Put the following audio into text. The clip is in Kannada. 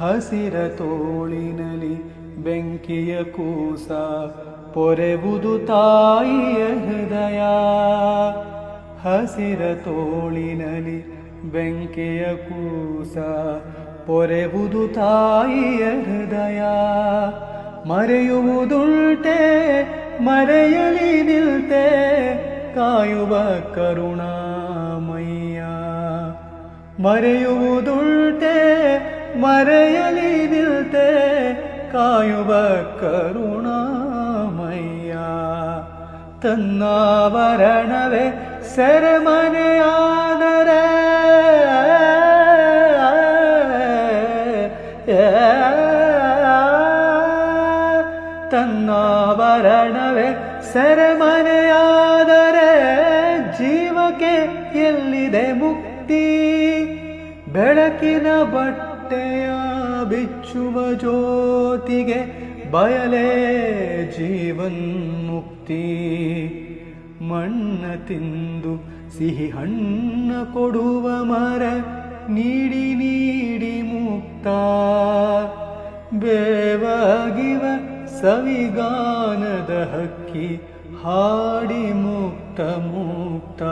ಹಸಿರ ತೋಳಿನಲಿ ಬೆಂಕಿಯ ಕೂಸ ಪೊರೆವುದು ತಾಯಿಯ ಹೃದಯ. ಹಸಿರ ತೋಳಿನಲಿ ಬೆಂಕಿಯ ಕೂಸ ಪೊರೆವುದು ತಾಯಿಯ ಹೃದಯ. ಮರೆಯುವುದುಂಟೆ ಮರೆಯಲಿ ನಿಲ್ತೆ ಕಾಯುವ ಕರುಣಾಮಯ್ಯ. ಮರೆಯುವುದುಂಟೆ ಮರೆಯಲಿ ನಿಲ್ತೆ ಕಾಯುವ ಕರುಣಾಮಯ್ಯ. ತನ್ನಾವರಣವೇ ಸೆರೆಮನೆಯಾದರೆ ತನ್ನಾವರಣವೇ ಸೆರೆಮನೆಯಾದರೆ ಜೀವಕ್ಕೆ ಎಲ್ಲಿದೆ ಮುಕ್ತಿ. ಬೆಳಕಿನ ಬಟ್ಟೆಯ ಬಿಚ್ಚುವ ಜ್ಯೋತಿಗೆ ಬಯಲೇ ಜೀವನ್ಮುಕ್ತಿ. ಮಣ್ಣ ತಿಂದು ಸಿಹಿ ಹಣ್ಣ ಕೊಡುವ ಮರ ನೀಡಿ ನೀಡಿ ಮುಕ್ತ. ಬೇವಾಗಿವ ಸವಿಗಾನದ ಹಕ್ಕಿ ಹಾಡಿ ಮುಕ್ತ ಮುಕ್ತ.